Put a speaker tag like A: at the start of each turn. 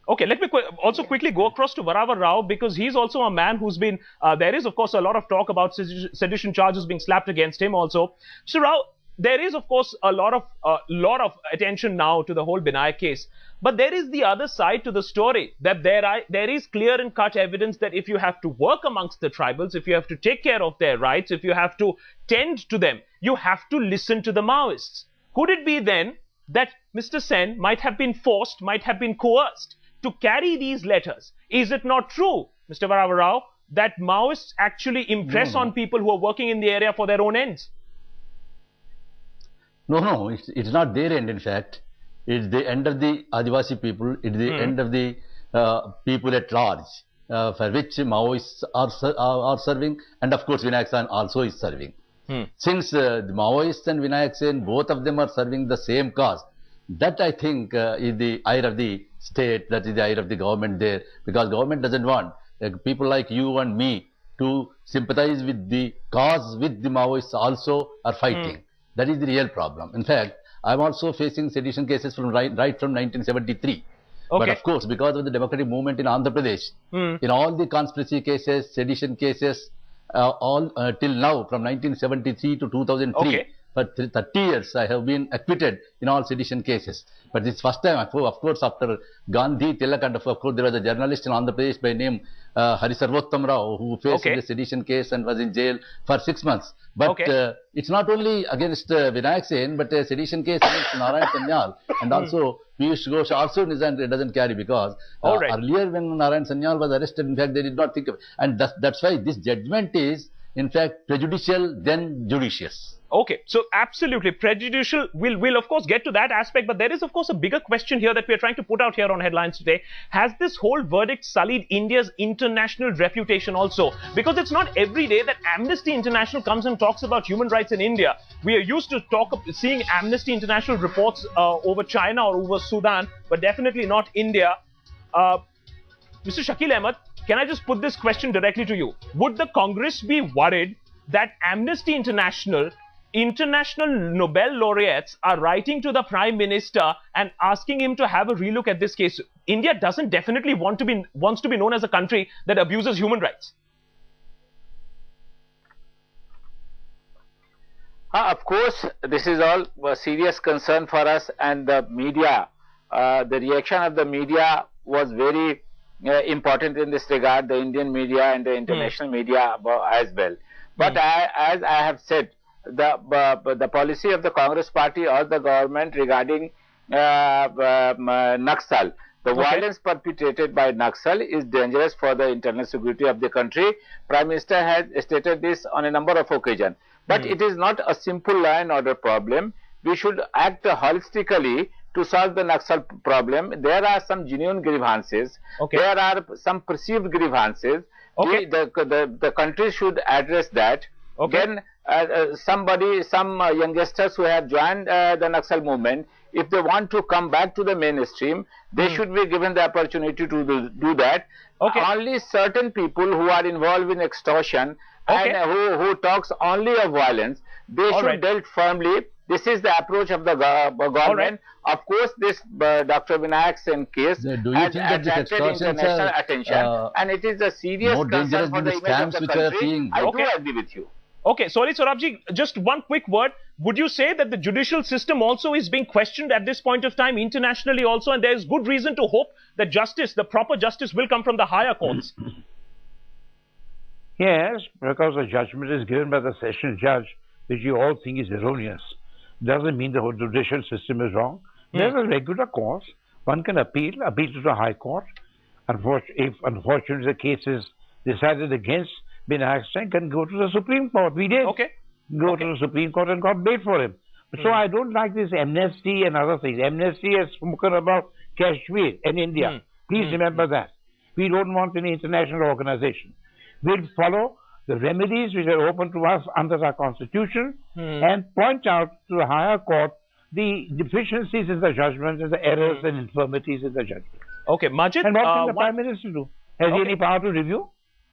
A: Okay, let me also quickly go across to Varavar Rao, because he's also a man who's been, there is of course a lot of talk about sedition charges being slapped against him also. So Rao, there is of course a lot of attention now to the whole Binayak case. But there is the other side to the story, that there is clear and cut evidence that if you have to work amongst the tribals, if you have to take care of their rights, if you have to tend to them, you have to listen to the Maoists. Could it be then that Mr. Sen might have been forced, might have been coerced to carry these letters? Is it not true, Mr. Varavar Rao, that Maoists actually impress on people who are working in the area for their own ends?
B: No, it's not their end, in fact. It's the end of the Adivasi people, it's the end of the people at large, for which Maoists are serving, and of course Binayak Sen also is serving. Since the Maoists and Binayak Sen, both of them are serving the same cause, that I think is the ire of the state, that is the ire of the government there, because government doesn't want people like you and me to sympathize with the cause which the Maoists also are fighting. That is the real problem. In fact, I'm also facing sedition cases from right from 1973. Okay. But of course, because of the democratic movement in Andhra Pradesh, in all the conspiracy cases, sedition cases, all till now, from 1973 to 2003, for 30 years, I have been acquitted in all sedition cases. But this first time, of course, after Gandhi, Tilak, and of course, there was a journalist in Andhra Pradesh by name Harisarvottam Rao, who faced the sedition case and was in jail for 6 months. But it's not only against Binayak Sen, but a sedition case against Narayan Sanyal, and also Piyush Ghosh also doesn't carry, because earlier when Narayan Sanyal was arrested, in fact, they did not think of it. And that's why this judgment is, in fact, prejudicial than judicious.
A: Okay, so absolutely prejudicial. We'll of course get to that aspect, but there is of course a bigger question here that we are trying to put out here on Headlines today. Has this whole verdict sullied India's international reputation also? Because it's not every day that Amnesty International comes and talks about human rights in India. We are used to seeing Amnesty International reports over China or over Sudan, but definitely not India. Mr. Shakil Ahmed, can I just put this question directly to you? Would the Congress be worried that Amnesty International Nobel laureates are writing to the Prime Minister and asking him to have a relook at this case? India doesn't definitely wants to be known as a country that abuses human rights.
C: Of course, this is all a serious concern for us, and the media, the reaction of the media was very important in this regard, the Indian media and the international media as well. But as I have said, the policy of the Congress party or the government regarding Naxal, the violence perpetrated by Naxal is dangerous for the internal security of the country. Prime Minister has stated this on a number of occasions. But it is not a simple law and order problem. We should act holistically to solve the Naxal problem. There are some genuine grievances. There are some perceived grievances. The country should address that. Then some youngsters who have joined the Naxal movement, if they want to come back to the mainstream, they should be given the opportunity to do that. Only certain people who are involved in extortion and who talks only of violence, they should dealt firmly. This is the approach of the government. Of course, this Dr. Binayak Sen case has attracted international attention, and it is a serious concern for the image of the country. I do agree with you.
A: Okay, sorry, Saurabh, just one quick word. Would you say that the judicial system also is being questioned at this point of time internationally also, and there is good reason to hope that justice, the proper justice, will come from the higher courts?
D: Yes, because the judgment is given by the session judge, which you all think is erroneous. Doesn't mean the whole judicial system is wrong. There's a regular course. One can appeal to the High Court. If unfortunately the case is decided against Binayak Sen, can go to the Supreme Court. We did. Go to the Supreme Court and got bail for him. So I don't like this amnesty and other things. Amnesty has spoken about Kashmir and India. Please remember that. We don't want any international organization. We'll follow the remedies which are open to us under our constitution and point out to the higher court the deficiencies in the judgment and the errors and infirmities in the judgment.
A: Okay, Majid.
D: And what can the Prime Minister do? Has he any power to review?